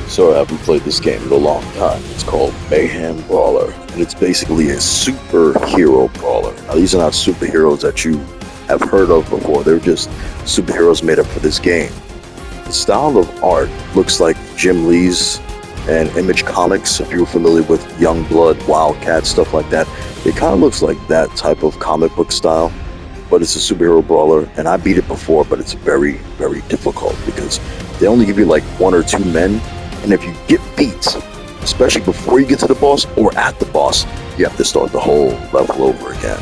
So I haven't played this game in a long time. It's called Mayhem Brawler, and it's basically a superhero brawler. Now, these are not superheroes that you have heard of before. They're just superheroes made up for this game. The style of art looks like Jim Lee's and Image Comics. If you're familiar with Youngblood, Wildcat, stuff like that, it kind of looks like that type of comic book style. But it's a superhero brawler, and I beat it before, but it's very, very difficult because they only give you like 1 or 2 men. And if you get beat, especially before you get to the boss or at the boss, you have to start the whole level over again.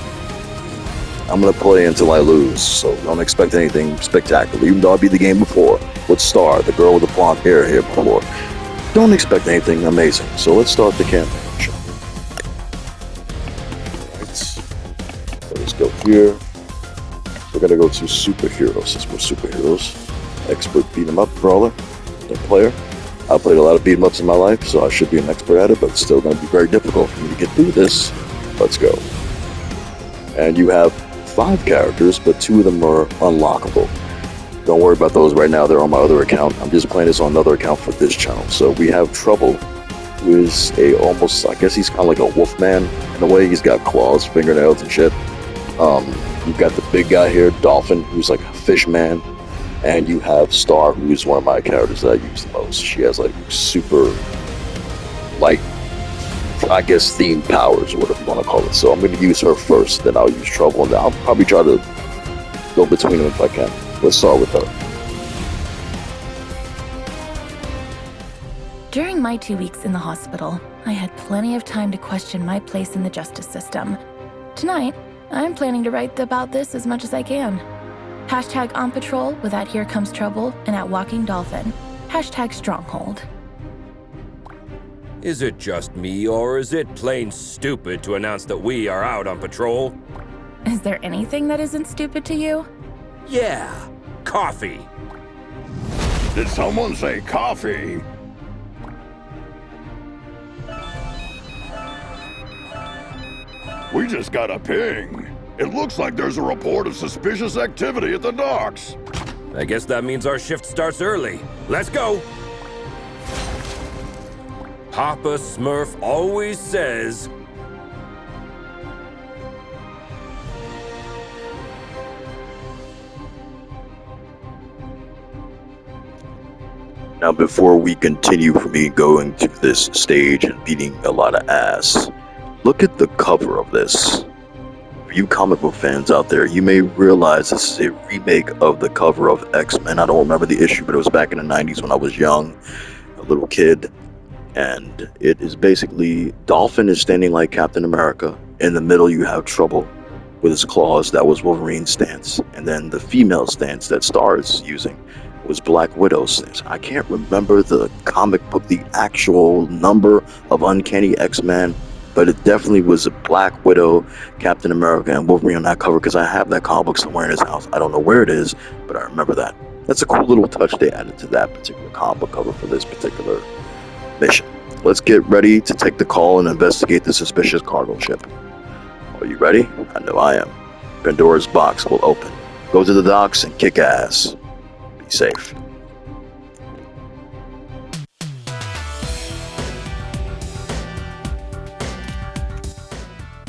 I'm going to play until I lose, so don't expect anything spectacular. Even though I beat the game before with Star, the girl with the blonde hair here before. Don't expect anything amazing. So let's start the campaign. Alright, so let's go here. We're going to go to superheroes since we're superheroes. Expert beat 'em up brawler, the player. I played a lot of beat 'em ups in my life, so I should be an expert at it, but it's still going to be very difficult for me to get through this. Let's go. And you have 5 characters, but 2 of them are unlockable. Don't worry about those right now, they're on my other account. I'm just playing this on another account for this channel. So we have Trouble, who is almost, I guess he's kind of like a wolf man in a way. He's got claws, fingernails, and shit. You've got the big guy here, Dolphin, who's like a fish man. And you have Star, who's one of my characters that I use the most. She has like super, like, I guess themed powers or whatever you want to call it. So I'm going to use her first, then I'll use Trouble, and then I'll probably try to go between them if I can. Let's start with her. During my 2 weeks in the hospital, I had plenty of time to question my place in the justice system. Tonight, I'm planning to write about this as much as I can. Hashtag on patrol with at Here Comes Trouble and at Walking Dolphin. Hashtag Stronghold. Is it just me, or is it plain stupid to announce that we are out on patrol? Is there anything that isn't stupid to you? Yeah, coffee. Did someone say coffee? We just got a ping. It looks like there's a report of suspicious activity at the docks. I guess that means our shift starts early. Let's go! Papa Smurf always says... Now, before we continue for me going to this stage and beating a lot of ass, look at the cover of this. For you comic book fans out there, you may realize this is a remake of the cover of X-Men. I don't remember the issue, but it was back in the 90s when I was young, a little kid. And it is basically, Dolphin is standing like Captain America. In the middle, you have Trouble with his claws. That was Wolverine's stance. And then the female stance that Star is using was Black Widow's stance. I can't remember the comic book, the actual number of Uncanny X-Men, but it definitely was a Black Widow, Captain America, and Wolverine on that cover, because I have that comic book somewhere in his house. I don't know where it is, but I remember that. That's a cool little touch they added to that particular comic book cover for this particular mission. Let's get ready to take the call and investigate the suspicious cargo ship. Are you ready? I know I am. Pandora's box will open. Go to the docks and kick ass. Be safe.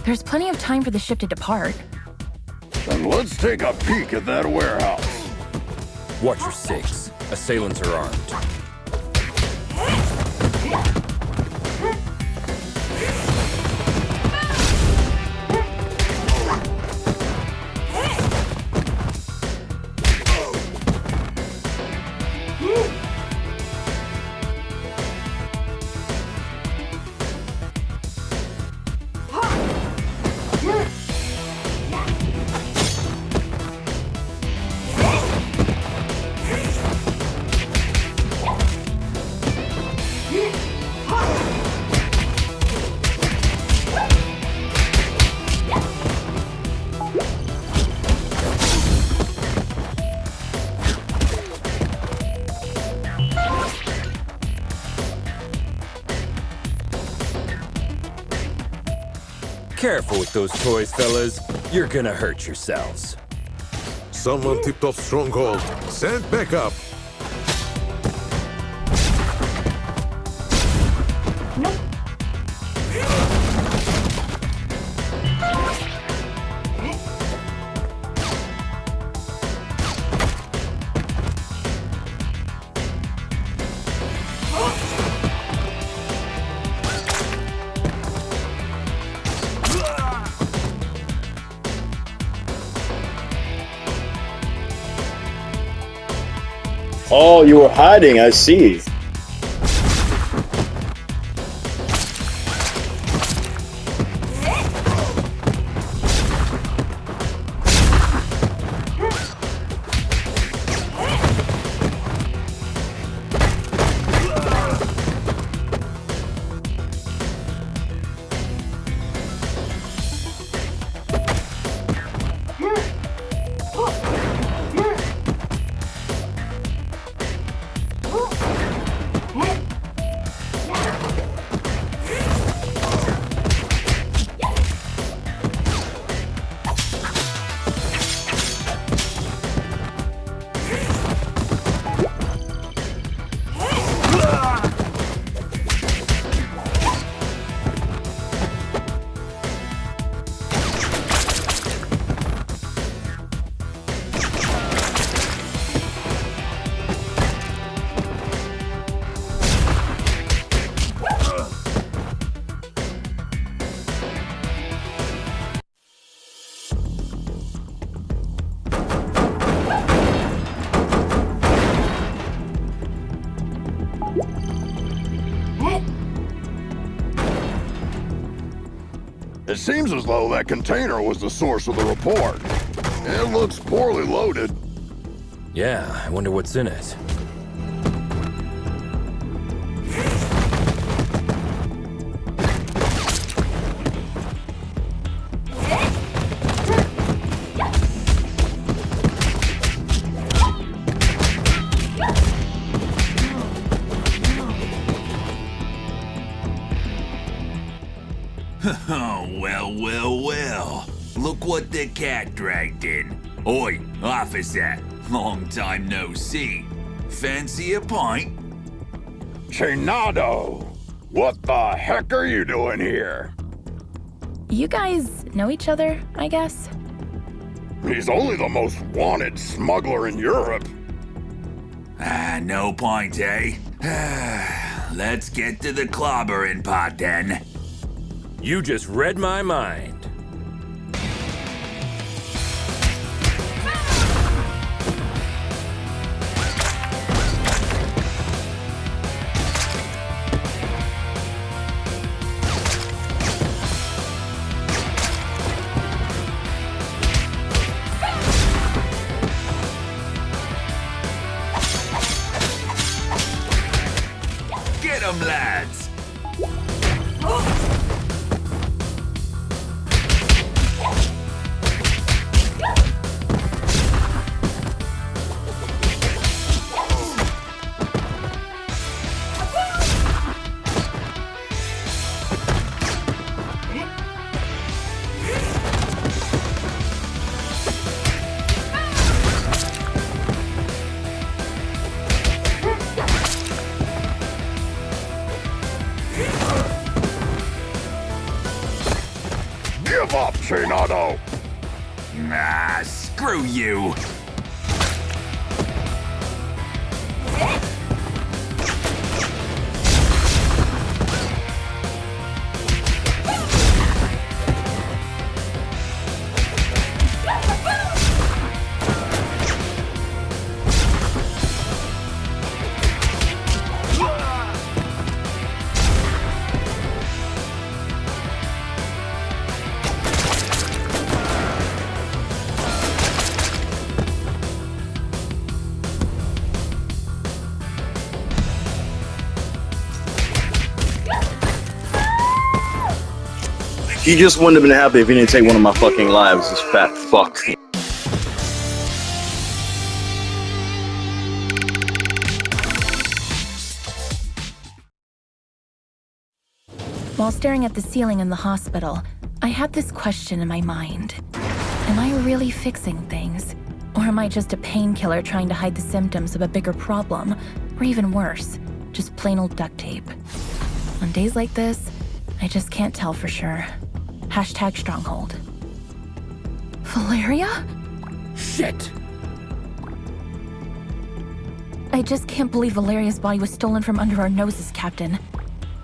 There's plenty of time for the ship to depart. Then let's take a peek at that warehouse. Watch your 6. Assailants are armed. Careful with those toys, fellas. You're gonna hurt yourselves. Someone tipped off Stronghold. Send backup. Oh, you were hiding, I see. It seems as though that container was the source of the report. It looks poorly loaded. Yeah, I wonder what's in it. Oh, well. Look what the cat dragged in. Oi, officer. Long time no see. Fancy a pint? Chinado! What the heck are you doing here? You guys know each other, I guess? He's only the most wanted smuggler in Europe. No point, eh? Let's get to the clobbering pot then. You just read my mind. Get 'em, lads! Give up, Chinado! Ah, screw you! He just wouldn't have been happy if he didn't take one of my fucking lives, this fat fuck. While staring at the ceiling in the hospital, I had this question in my mind. Am I really fixing things? Or am I just a painkiller trying to hide the symptoms of a bigger problem? Or even worse, just plain old duct tape? On days like this, I just can't tell for sure. Hashtag stronghold. Valeria? Shit! I just can't believe Valeria's body was stolen from under our noses, Captain.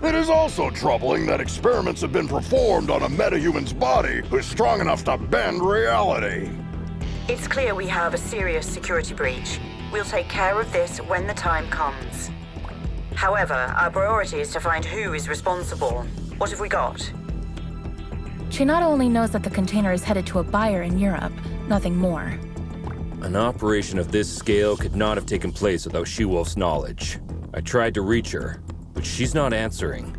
It is also troubling that experiments have been performed on a metahuman's body who's strong enough to bend reality. It's clear we have a serious security breach. We'll take care of this when the time comes. However, our priority is to find who is responsible. What have we got? She not only knows that the container is headed to a buyer in Europe, nothing more. An operation of this scale could not have taken place without She-Wolf's knowledge. I tried to reach her, but she's not answering.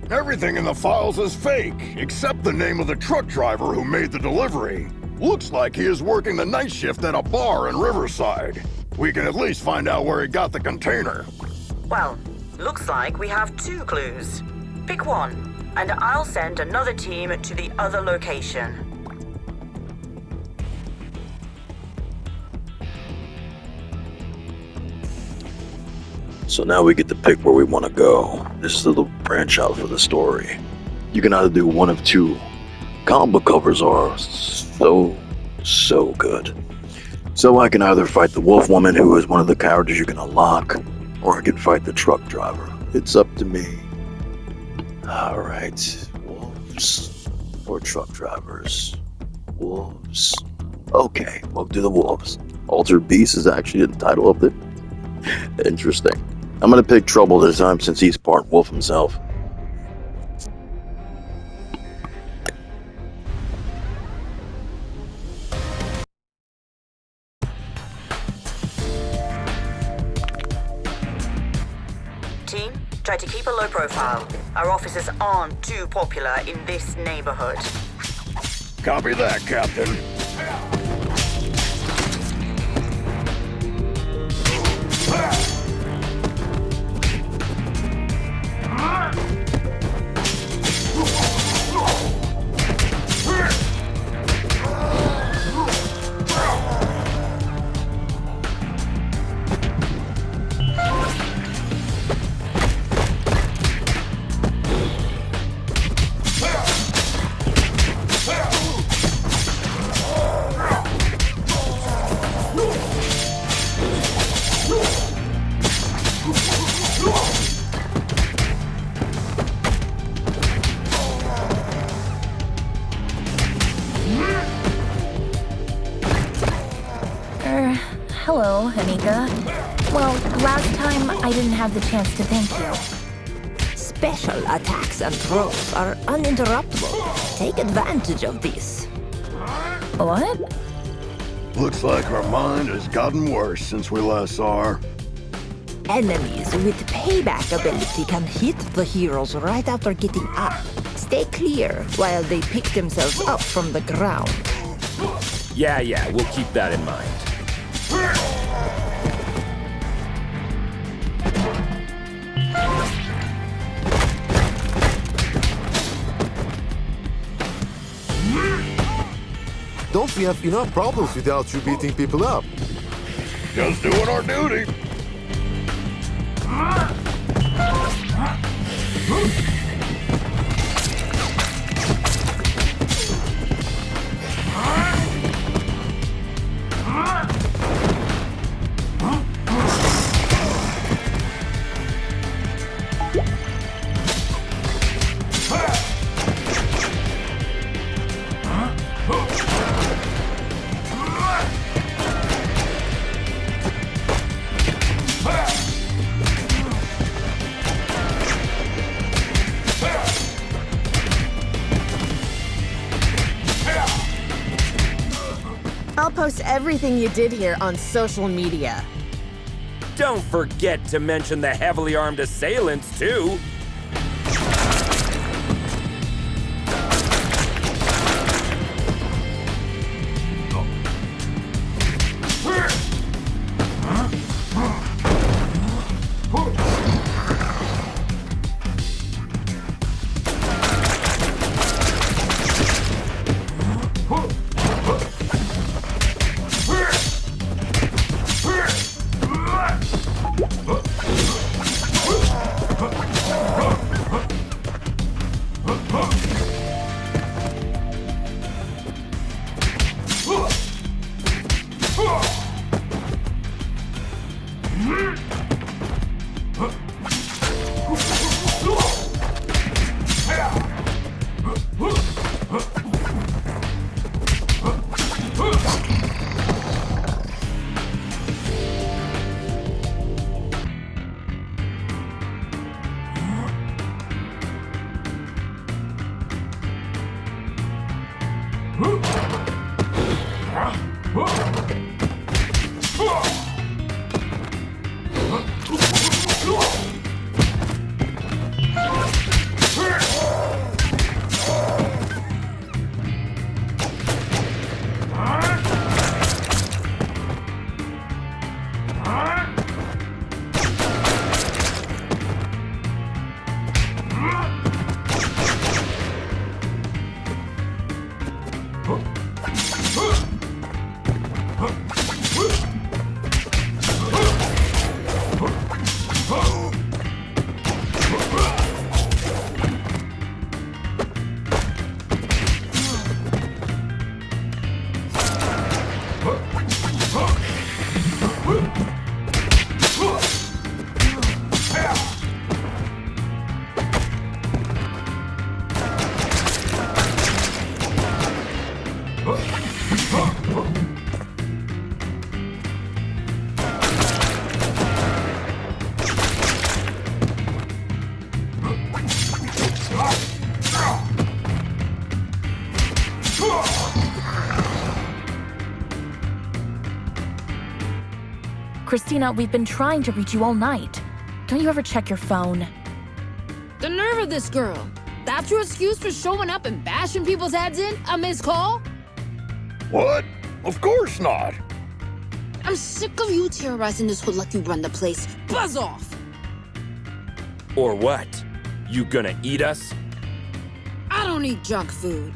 Everything in the files is fake, except the name of the truck driver who made the delivery. Looks like he is working the night shift at a bar in Riverside. We can at least find out where he got the container. Well, looks like we have 2 clues. Pick one, and I'll send another team to the other location. So now we get to pick where we want to go. This is a little branch out for the story. You can either do one of two. Comic book covers are so good. So I can either fight the wolf woman, who is one of the characters you can unlock, or I can fight the truck driver. It's up to me. Alright, wolves or truck drivers? Wolves. Okay, we'll do the wolves. Altered Beast is actually the title of it. Interesting. I'm gonna pick Trouble this time since he's part wolf himself. Team, try to keep a low profile. Our officers aren't too popular in this neighborhood. Copy that, Captain. Hello, Anika. Well, last time I didn't have the chance to thank you. Special attacks and throws are uninterruptible. Take advantage of this. What? Looks like our mind has gotten worse since we last saw her. Enemies with payback ability can hit the heroes right after getting up. Stay clear while they pick themselves up from the ground. Yeah, we'll keep that in mind. Don't we have enough problems without you beating people up? Just doing our duty. I'll post everything you did here on social media. Don't forget to mention the heavily armed assailants, too. Christina, we've been trying to reach you all night. Don't you ever check your phone? The nerve of this girl. That's your excuse for showing up and bashing people's heads in? A missed call? What? Of course not. I'm sick of you terrorizing this hood like you run the place. Buzz off! Or what? You gonna eat us? I don't eat junk food.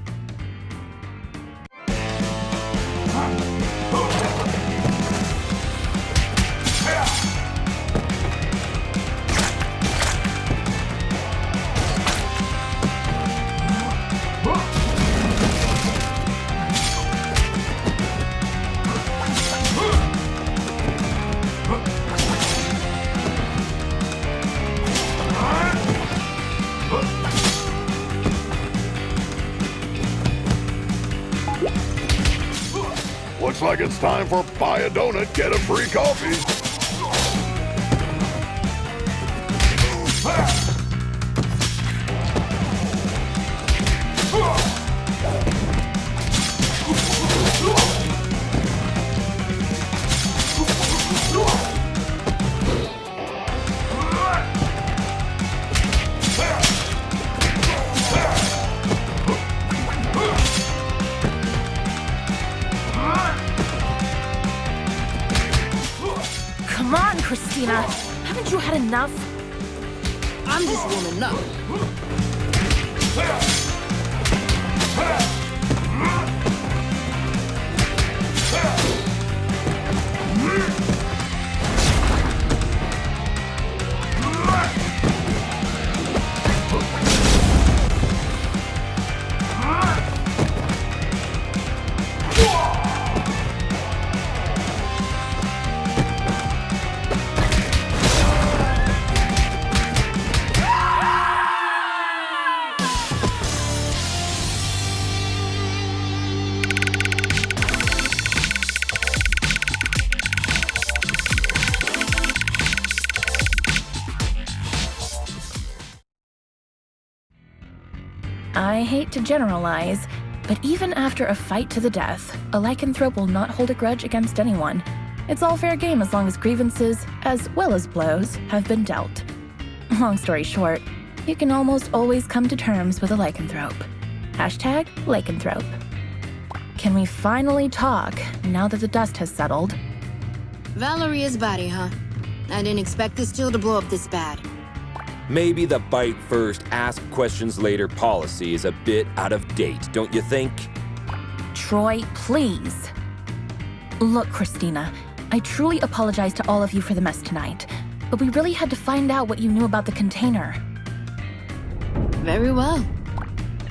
Looks like it's time for buy a donut, get a free coffee. Come on, Christina. Haven't you had enough? I'm just warming up. I hate to generalize, but even after a fight to the death, a lycanthrope will not hold a grudge against anyone. It's all fair game as long as grievances, as well as blows, have been dealt. Long story short, you can almost always come to terms with a lycanthrope. Hashtag lycanthrope. Can we finally talk now that the dust has settled? Valeria's body, huh? I didn't expect this deal to blow up this bad. Maybe the bite first, ask questions later policy is a bit out of date, don't you think? Troy, please. Look, Christina, I truly apologize to all of you for the mess tonight, but we really had to find out what you knew about the container. Very well.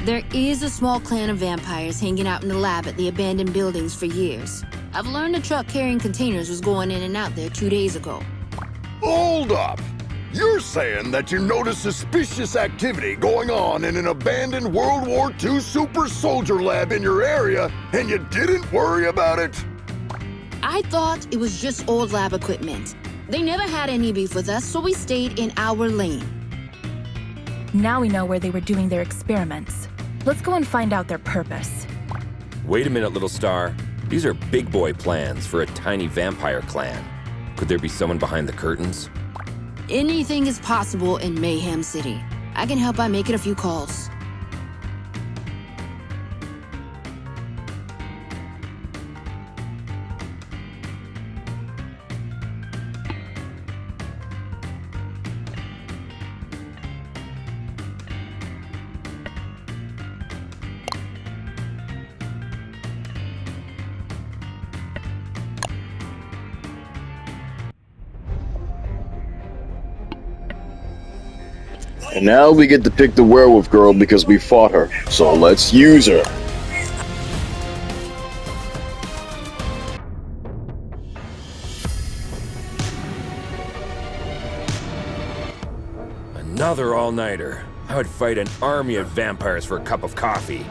There is a small clan of vampires hanging out in the lab at the abandoned buildings for years. I've learned a truck carrying containers was going in and out there 2 days ago. Hold up! You're saying that you noticed suspicious activity going on in an abandoned World War II super soldier lab in your area, and you didn't worry about it? I thought it was just old lab equipment. They never had any beef with us, so we stayed in our lane. Now we know where they were doing their experiments. Let's go and find out their purpose. Wait a minute, little star. These are big boy plans for a tiny vampire clan. Could there be someone behind the curtains? Anything is possible in Mayhem City. I can help by making a few calls. And now we get to pick the werewolf girl because we fought her, so let's use her. Another all-nighter. I would fight an army of vampires for a cup of coffee.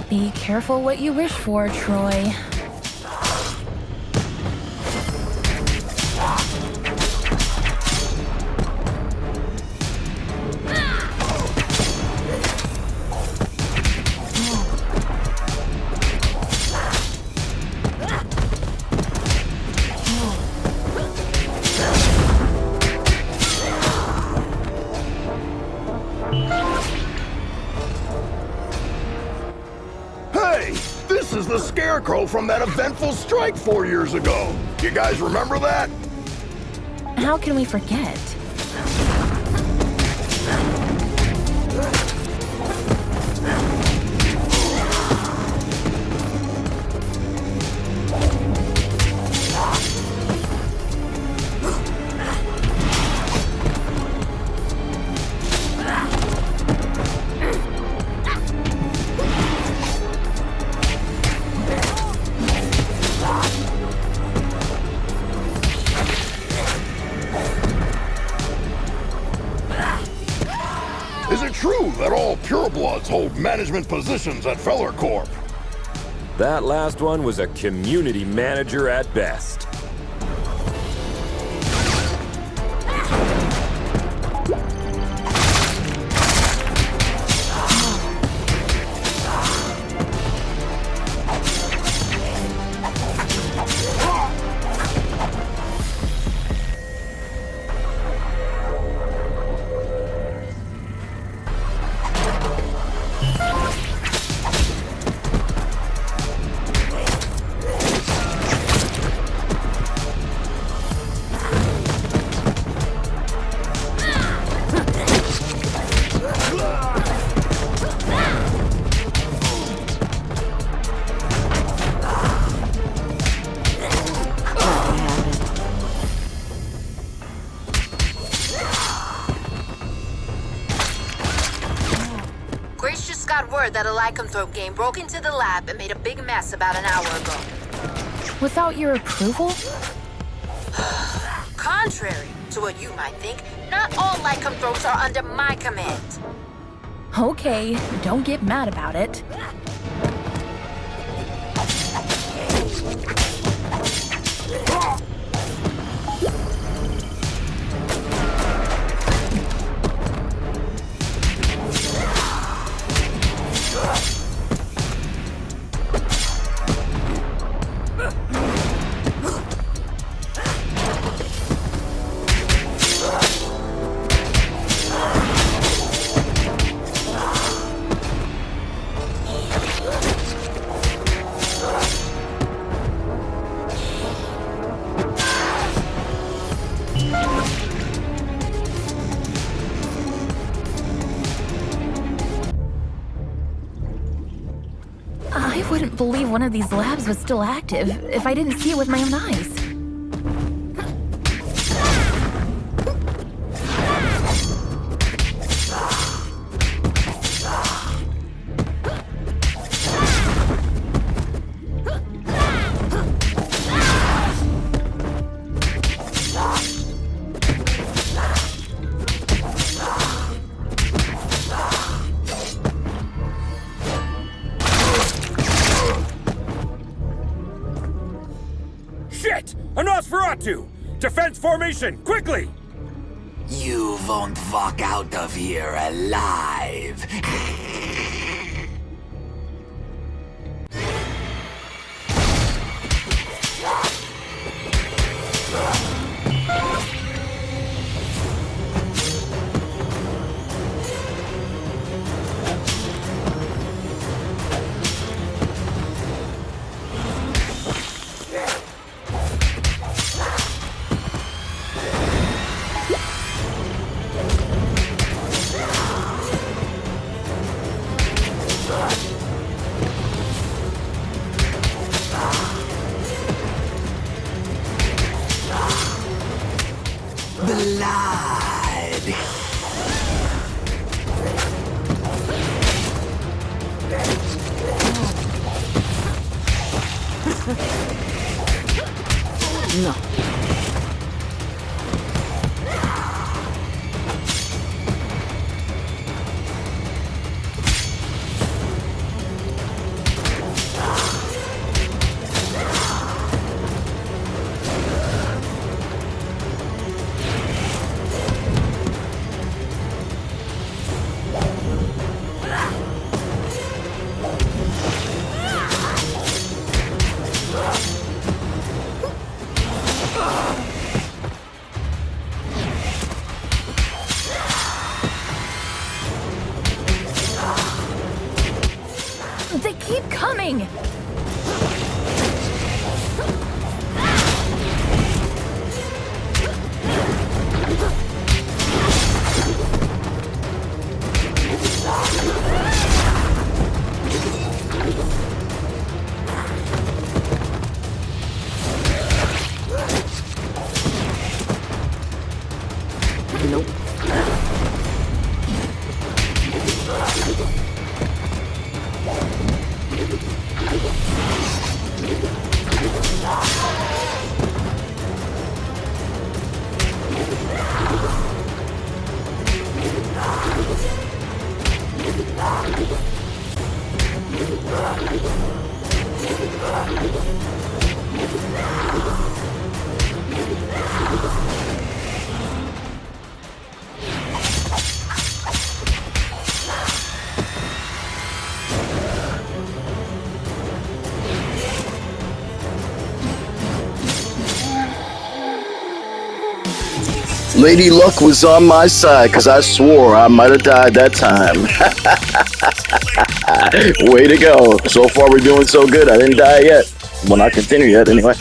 Be careful what you wish for, Troy. the Scarecrow from that eventful strike 4 years ago. You guys remember that? How can we forget? Is it true that all purebloods hold management positions at Feller Corp? That last one was a community manager at best. Grace just got word that a lycanthrope game broke into the lab and made a big mess about an hour ago. Without your approval? Contrary to what you might think, not all lycanthropes are under my command. Okay, don't get mad about it. I wouldn't believe one of these labs was still active if I didn't see it with my own eyes. Shit! A Nosferatu! Defense formation, quickly! You won't walk out of here alive. Blood. No. Nope. Lady Luck was on my side because I swore I might have died that time. Way to go. So far we're doing so good. I didn't die yet. Well, not continue yet anyway.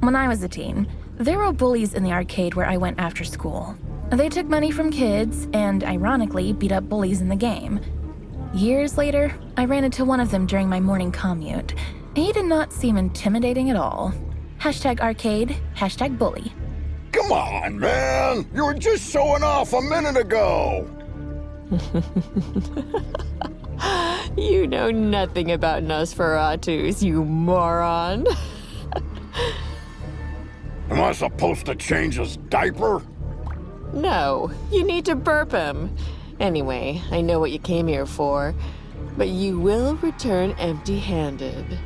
When I was a teen, there were bullies in the arcade where I went after school. They took money from kids and, ironically, beat up bullies in the game. Years later, I ran into one of them during my morning commute. He did not seem intimidating at all. #arcade, #bully. Come on, man! You were just showing off a minute ago! You know nothing about Nosferatus, you moron. Am I supposed to change his diaper? No, you need to burp him. Anyway, I know what you came here for, but you will return empty-handed.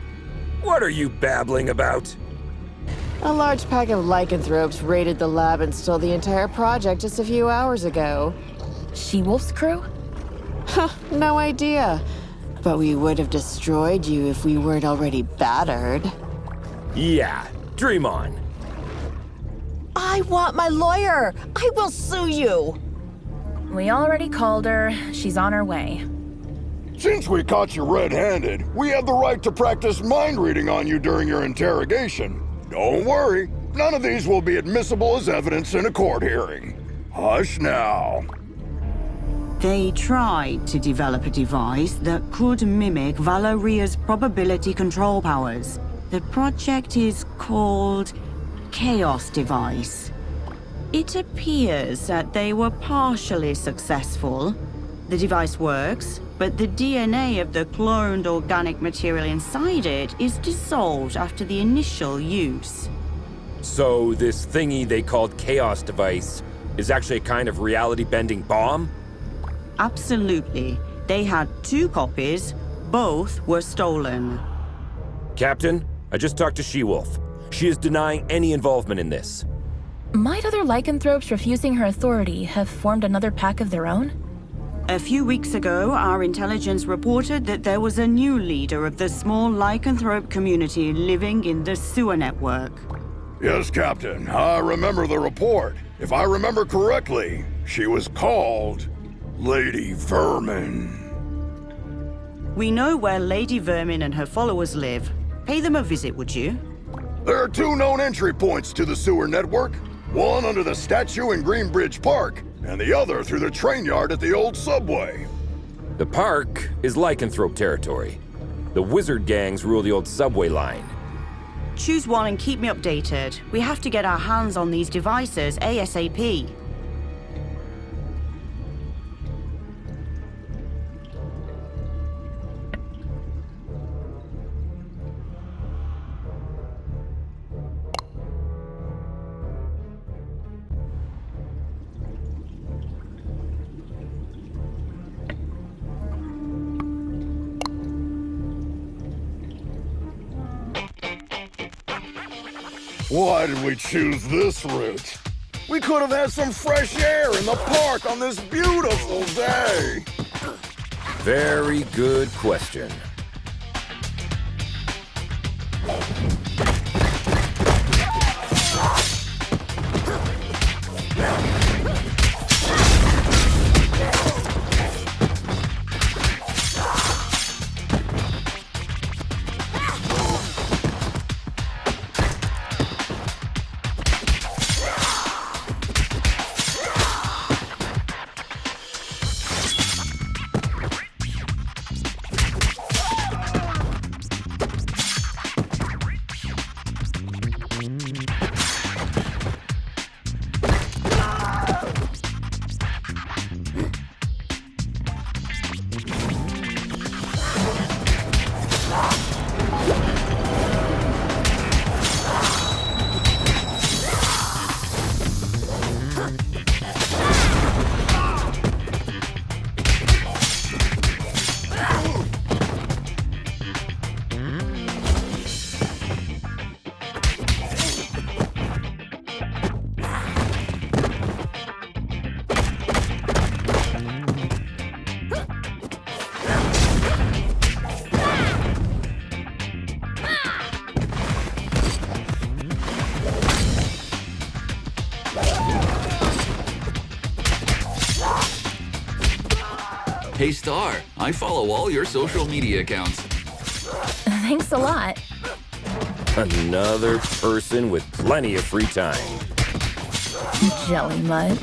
What are you babbling about? A large pack of lycanthropes raided the lab and stole the entire project just a few hours ago. She-Wolf's crew? Huh, no idea. But we would have destroyed you if we weren't already battered. Yeah, dream on. I want my lawyer! I will sue you! We already called her. She's on her way. Since we caught you red-handed, we have the right to practice mind reading on you during your interrogation. Don't worry, none of these will be admissible as evidence in a court hearing. Hush now. They tried to develop a device that could mimic Valoria's probability control powers. The project is called Chaos Device. It appears that they were partially successful. The device works, but the DNA of the cloned organic material inside it is dissolved after the initial use. So this thingy they called Chaos Device is actually a kind of reality-bending bomb? Absolutely. They had 2 copies. Both were stolen. Captain, I just talked to She-Wolf. She is denying any involvement in this. Might other lycanthropes refusing her authority have formed another pack of their own? A few weeks ago, our intelligence reported that there was a new leader of the small lycanthrope community living in the sewer network. Yes, Captain, I remember the report. If I remember correctly, she was called Lady Vermin. We know where Lady Vermin and her followers live. Pay them a visit, would you? There are 2 known entry points to the sewer network. One under the statue in Greenbridge Park, and the other through the train yard at the old subway. The park is lycanthrope territory. The wizard gangs rule the old subway line. Choose one and keep me updated. We have to get our hands on these devices ASAP. Why did we choose this route? We could have had some fresh air in the park on this beautiful day. Very good question. Hey Star, I follow all your social media accounts. Thanks a lot. Another person with plenty of free time. Jelly much?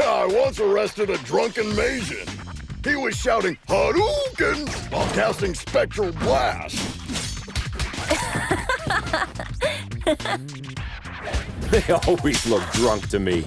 I once arrested a drunken Mayhem. He was shouting Hadouken while casting Spectral Blast. They always look drunk to me.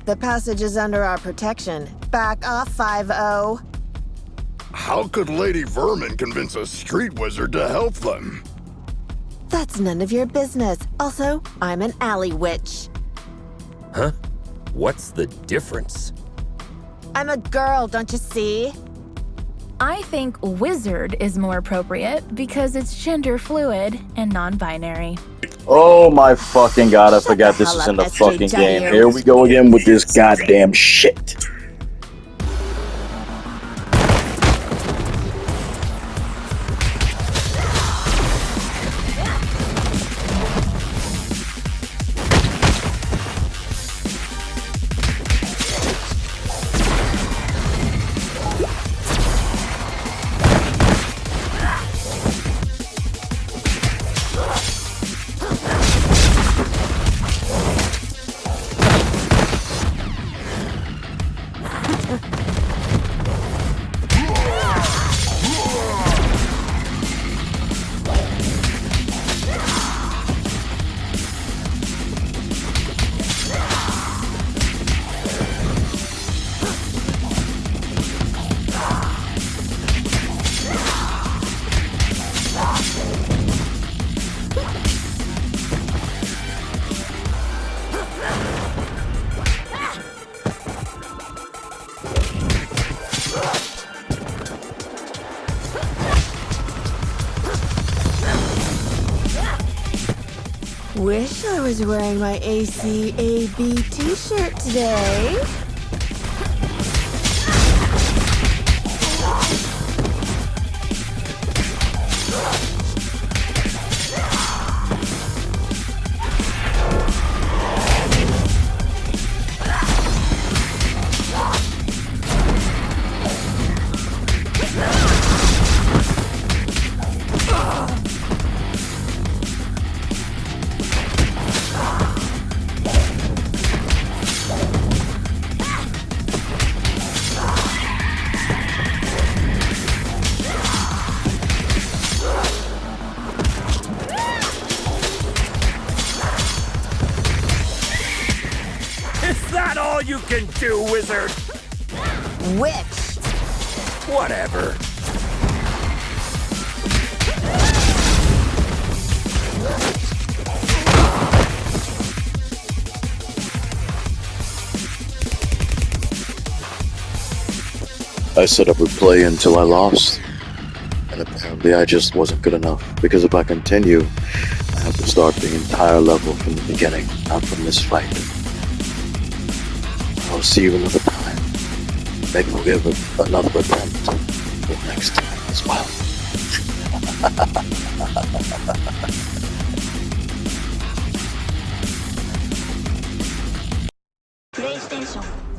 The passage is under our protection. Back off, 5-0. How could Lady Vermin convince a street wizard to help them? That's none of your business. Also, I'm an alley witch. Huh? What's the difference? I'm a girl, don't you see? I think wizard is more appropriate because it's gender fluid and non-binary. Oh my fucking god, I forgot this is in the fucking game. Here we go again with this goddamn shit. Wish I was wearing my ACAB t-shirt today. Is that all you can do, wizard? Witch! Whatever. I set up a play until I lost. And apparently I just wasn't good enough, because if I continue, I have to start the entire level from the beginning, not from this fight. I'll see you another time. Maybe we'll give it another attempt the next time as well. PlayStation.